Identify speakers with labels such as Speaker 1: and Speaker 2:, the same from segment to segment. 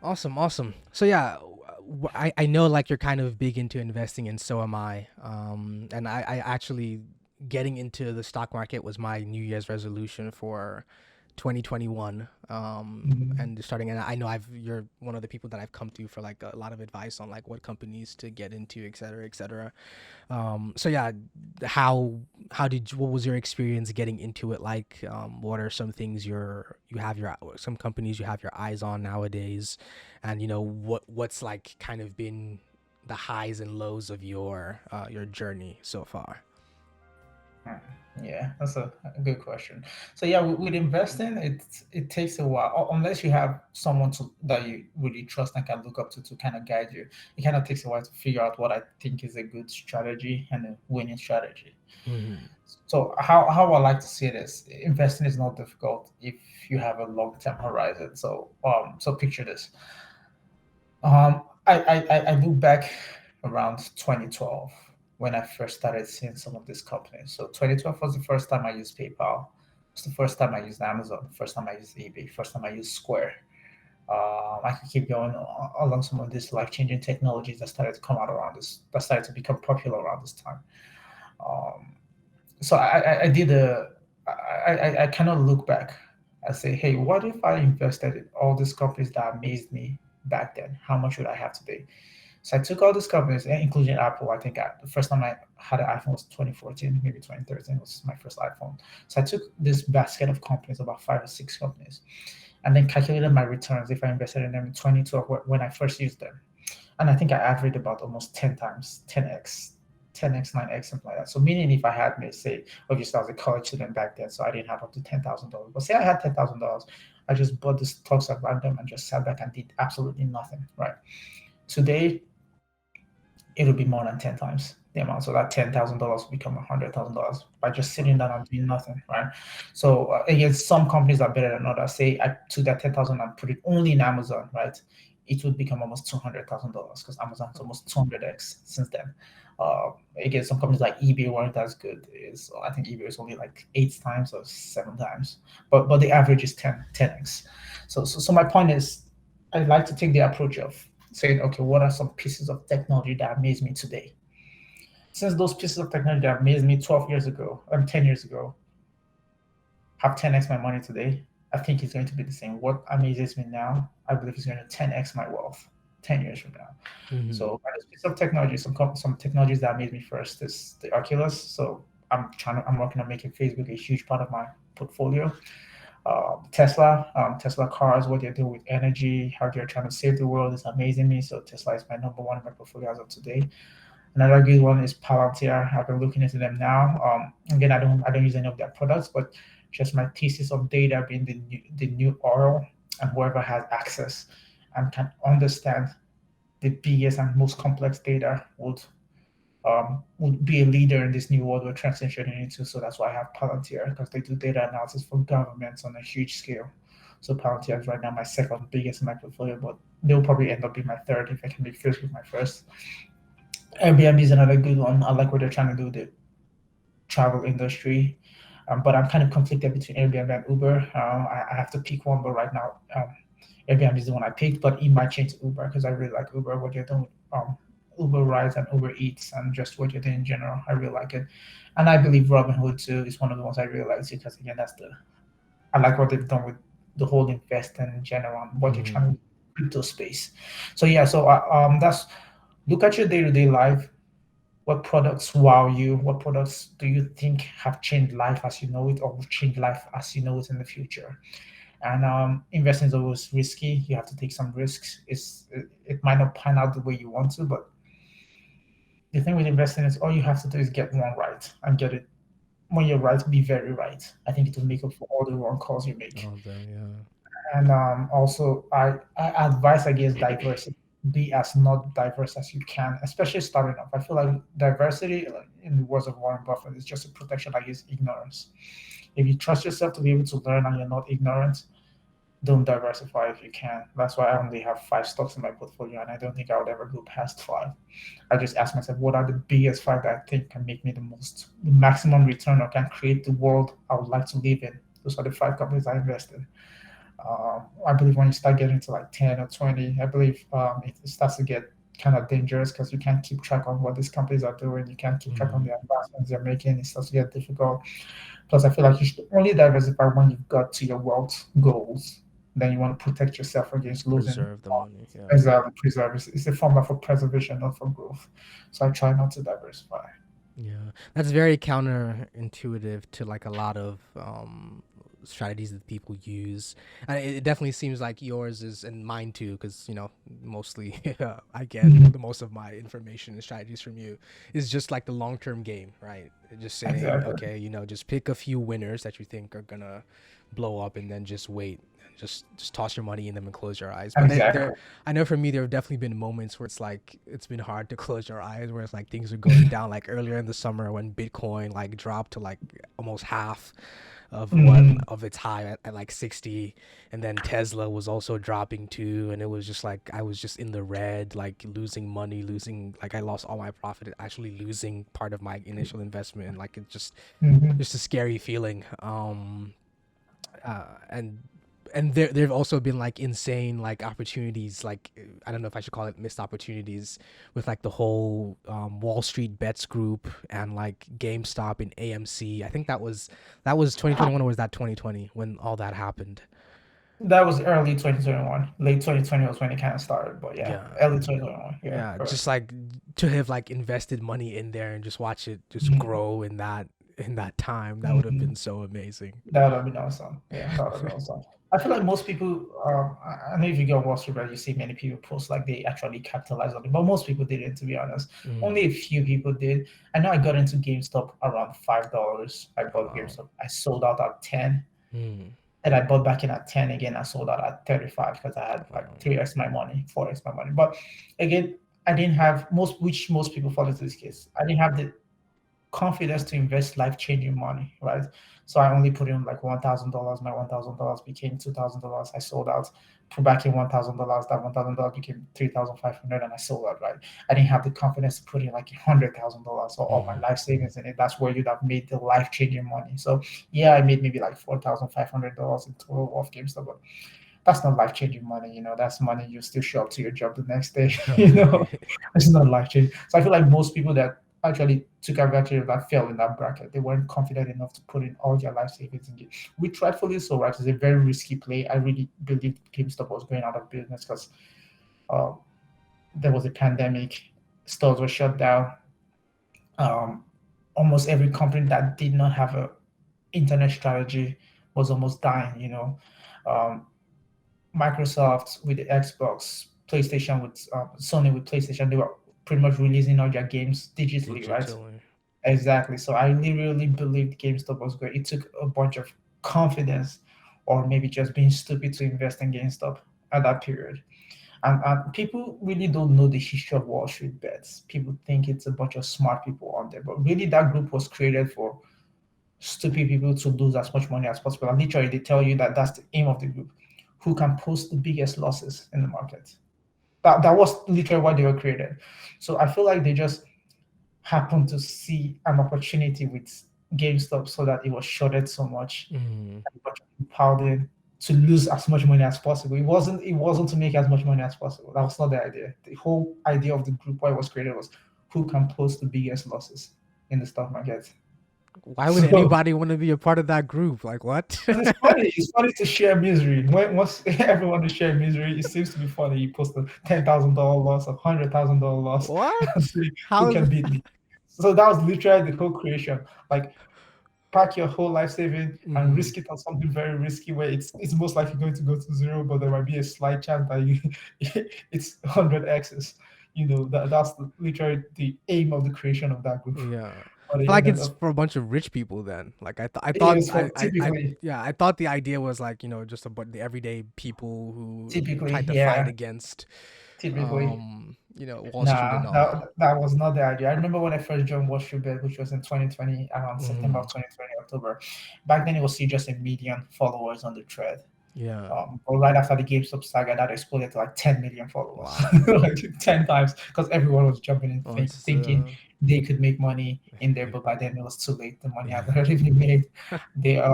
Speaker 1: Awesome, awesome. So yeah, I know like you're kind of big into investing, and so am I. And I actually getting into the stock market was my New Year's resolution for 2021.
Speaker 2: Mhm.
Speaker 1: And starting, and I know you're one of the people that I've come to for like a lot of advice on like what companies to get into, et cetera, et cetera. So yeah, how what was your experience getting into it like? What are some things you have your some companies you have your eyes on nowadays, and what's like kind of been the highs and lows of your journey so far?
Speaker 2: Hmm. Yeah, that's a good question. So yeah, with investing, it takes a while unless you have someone that you really trust and can look up to kind of guide you. It kind of takes a while to figure out what I think is a good strategy and a winning strategy.
Speaker 1: Mm-hmm.
Speaker 2: So how I like to see this, investing is not difficult if you have a long term horizon. So picture this. I look back around 2012 when I first started seeing some of these companies. So 2012 was the first time I used PayPal. It's the first time I used Amazon. First time I used eBay. First time I used Square. I could keep going along some of these life changing technologies that started to come out around this, that started to become popular around this time. Um, so I did I kind of look back. I say, hey, what if I invested in all these companies that amazed me back then? How much would I have today? So I took all these companies, including Apple. I think the first time I had an iPhone was 2014, maybe 2013 was my first iPhone. So I took this basket of companies, about 5 or 6 companies, and then calculated my returns if I invested in them in 2012 when I first used them. And I think I averaged about almost 10 times, 10x, 10x, 9x, something like that. So meaning if I had, may say, obviously I was a college student back then, so I didn't have up to $10,000. But say I had $10,000, I just bought the stocks at random and just sat back and did absolutely nothing, right? Today, it'll be more than 10 times the amount. So that $10,000 will become $100,000 by just sitting down and doing nothing, right? So again, some companies are better than others. Say I took that 10,000 and put it only in Amazon, right? It would become almost $200,000 because Amazon has almost 200x since then. Again, some companies like eBay weren't as good. Is I think eBay is only like 8 times or 7 times, but the average is 10x. So my point is, I like to take the approach of saying, okay, what are some pieces of technology that amaze me today? Since those pieces of technology that amazed me 12 years ago, 10 years ago, have 10x my money today, I think it's going to be the same. What amazes me now, I believe is going to 10x my wealth 10 years from now.
Speaker 1: Mm-hmm.
Speaker 2: So, this piece of technology, some technologies that amazed me first is the Oculus. So, I'm working on making Facebook a huge part of my portfolio. Tesla cars, what they're doing with energy, how they're trying to save the world is amazing me. So Tesla is my number one in my portfolio as of today. Another good one is Palantir. I've been looking into them now. Again, I don't use any of their products, but just my thesis of data being the new oil, and whoever has access and can understand the biggest and most complex data would be a leader in this new world we're transitioning into. So that's why I have Palantir, because they do data analysis for governments on a huge scale. So Palantir is right now my second biggest in my portfolio, but they'll probably end up being my third if I can be fierce with my first. Airbnb is another good one. I like what they're trying to do with the travel industry. But I'm kind of conflicted between Airbnb and Uber. I have to pick one, but right now, Airbnb is the one I picked, but it might change to Uber because I really like Uber, what you're doing with Uber Rides and Uber Eats and just what you're doing in general. I really like it. And I believe Robinhood too is one of the ones I really like too, because again, I like what they've done with the whole investing in general and what you're
Speaker 1: Mm-hmm.
Speaker 2: trying to do in crypto space. So yeah, that's look at your day-to-day life. What products wow you? What products do you think have changed life as you know it, or will change life as you know it in the future? And investing is always risky. You have to take some risks. It might not pan out the way you want to, but the thing with investing is all you have to do is get one right and get it. When you're right, be very right. I think it will make up for all the wrong calls you make.
Speaker 1: All the yeah.
Speaker 2: And also, I advise against diversity. Be as not diverse as you can, especially starting off. I feel like diversity, like in the words of Warren Buffett, is just a protection against ignorance. If you trust yourself to be able to learn and you're not ignorant, don't diversify if you can. That's why I only have 5 stocks in my portfolio, and I don't think I would ever go past 5. I just ask myself, what are the biggest 5 that I think can make me the maximum return, or can create the world I would like to live in? Those are the 5 companies I invest in. I believe when you start getting to like 10 or 20, I believe it starts to get kind of dangerous because you can't keep track on what these companies are doing. You can't keep track on
Speaker 1: Mm,
Speaker 2: the investments they're making. It starts to get difficult. Plus, I feel like you should only diversify when you've got to your wealth goals. Then you want to protect yourself against losing.
Speaker 1: preserve the money. Yeah.
Speaker 2: Exactly, preserve. It's a formula for preservation, not for growth. So I try not to diversify.
Speaker 1: Yeah, that's very counterintuitive to like a lot of strategies that people use, and it definitely seems like yours is, and mine too, because mostly I get
Speaker 2: Mhm.
Speaker 1: the most of my information and strategies from you is just like the long term game, right? Just saying,
Speaker 2: Exactly.
Speaker 1: okay, just pick a few winners that you think are gonna blow up, and then just wait. Just toss your money in them and close your eyes. But
Speaker 2: Exactly.
Speaker 1: I know for me, there have definitely been moments where it's like it's been hard to close your eyes, where it's like things are going down. Like earlier in the summer when Bitcoin like dropped to like almost half of what
Speaker 2: Mhm.
Speaker 1: of its high at like 60, and then Tesla was also dropping too, and it was just like I was just in the red, like losing money, losing like I lost all my profit, actually losing part of my initial investment, and like it's
Speaker 2: Mhm.
Speaker 1: just a scary feeling. And there've also been like insane like opportunities, like I don't know if I should call it missed opportunities, with like the whole Wall Street Bets group and like GameStop and AMC. I think that was 2021, or was that 2020 when all that happened?
Speaker 2: That was early 2021. Late 2020 was when it kind of started, but yeah,
Speaker 1: Yeah,
Speaker 2: early 2021. Yeah,
Speaker 1: yeah,
Speaker 2: correct.
Speaker 1: just like to have like invested money in there and just watch it just
Speaker 2: Mhm.
Speaker 1: grow in that time, that would have been
Speaker 2: Mhm.
Speaker 1: so amazing.
Speaker 2: That would have been awesome. Yeah, that would have been awesome. I feel like most people, I know if you go on Wall Street, right, you see many people post like they actually capitalized on it, but most people didn't, to be honest. Only
Speaker 1: Mm.
Speaker 2: a few people did. I know I got into GameStop around $5. I
Speaker 1: Oh,
Speaker 2: bought
Speaker 1: wow.
Speaker 2: GameStop. I sold out at 10,
Speaker 1: Mm.
Speaker 2: and I bought back in at 10 again. I sold out at 35 because I had like
Speaker 1: Wow.
Speaker 2: 3x my money, 4x my money. But again, I didn't have which most people fall into this case. I didn't have the confidence to invest life-changing money, right? So I only put in like $1,000. My $1,000 became $2,000. I sold out. Put back in $1,000. That $1,000 became 3,500, and I sold out. Right? I didn't have the confidence to put in like $100,000 or all my
Speaker 1: Mm.
Speaker 2: life savings in it. That's where you'd have made the life-changing money. So yeah, I made maybe like $4,500 in total off GameStop, but that's not life changing money. That's money you still show up to your job the next day.
Speaker 1: Right.
Speaker 2: It's not life changing. So I feel like most people that actually took advantage of that fell in that bracket. They weren't confident enough to put in all their life savings in it. Which rightfully so, right? It's a very risky play. I really believed GameStop was going out of business because uh, there was a pandemic, stores were shut down. Um, Almost every company that did not have a internet strategy was almost dying. Um, Microsoft with the Xbox, PlayStation with Sony with PlayStation, they were pretty much releasing all their games digitally, right?
Speaker 1: Digitally.
Speaker 2: Exactly. So I literally believed GameStop was great. It took a bunch of confidence, or maybe just being stupid to invest in GameStop at that period. And people really don't know the history of Wall Street bets. People think it's a bunch of smart people on there, but really that group was created for stupid people to lose as much money as possible. And literally, they tell you that that's the aim of the group, who can post the biggest losses in the market. That was literally why they were created. So I feel like they just happened to see an opportunity with GameStop so that it was shorted so much
Speaker 1: Mm.
Speaker 2: and piled in to lose as much money as possible. It wasn't to make as much money as possible. That was not the idea. The whole idea of the group why it was created was who can post the biggest losses in the stock market.
Speaker 1: Why would
Speaker 2: So
Speaker 1: anybody want to be a part of that group? Like what?
Speaker 2: it's funny. It's funny to share misery. Once everyone is sharing misery, it seems to be funny. You post a $10,000 loss, $100,000 loss, and
Speaker 1: What?
Speaker 2: see who
Speaker 1: How is
Speaker 2: can beat me. So that was literally the whole creation. Like pack your whole life saving and
Speaker 1: mm.
Speaker 2: risk it on something very risky where it's most likely going to go to zero, but there might be a slight chance that it's 100x's. That's literally the aim of the creation of that group.
Speaker 1: Yeah.
Speaker 2: But
Speaker 1: I
Speaker 2: it
Speaker 1: feel like
Speaker 2: ended
Speaker 1: it's
Speaker 2: up
Speaker 1: for a bunch of rich people then. Like
Speaker 2: it is for typically,
Speaker 1: yeah, I thought the idea was like, just about the everyday people who
Speaker 2: typically,
Speaker 1: tried to fight
Speaker 2: yeah,
Speaker 1: against
Speaker 2: typically.
Speaker 1: Wall Street and
Speaker 2: Nah,
Speaker 1: all.
Speaker 2: that was not the idea. I remember when I first joined Wall Street Bet, which was in 2020, around September of
Speaker 1: Mm.
Speaker 2: 2020, October. Back then, it was still just a million followers on the thread.
Speaker 1: Yeah.
Speaker 2: But right after the GameStop saga, that exploded to like 10 million followers,
Speaker 1: Wow.
Speaker 2: like 10 times, because everyone was jumping in,
Speaker 1: Oh, it's
Speaker 2: thinking they could make money in there, but by then it was too late. The money had already been made.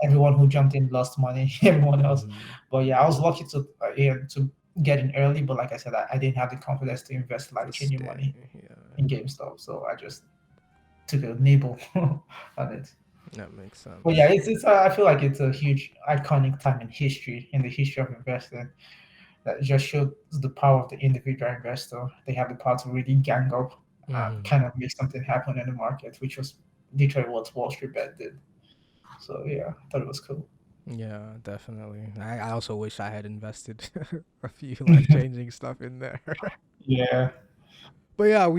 Speaker 2: Everyone who jumped in lost money. Everyone else.
Speaker 1: Mhm.
Speaker 2: But yeah, I was lucky to get in early. But like I said, I didn't have the confidence to invest
Speaker 1: To
Speaker 2: life changing money
Speaker 1: stay. Yeah,
Speaker 2: in GameStop, so I just took a nibble on it.
Speaker 1: that makes
Speaker 2: But yeah,
Speaker 1: sense.
Speaker 2: it's I feel like it's a huge iconic time in the history of investing that just shows the power of the individual investor. They have the power to really gang up and
Speaker 1: Mhm.
Speaker 2: kind of make something happen in the market, which was literally what Wall Street Bet did. So yeah, I thought it was cool.
Speaker 1: Yeah, definitely. I also wish I had invested a few life changing stuff in there.
Speaker 2: Yeah.
Speaker 1: But yeah,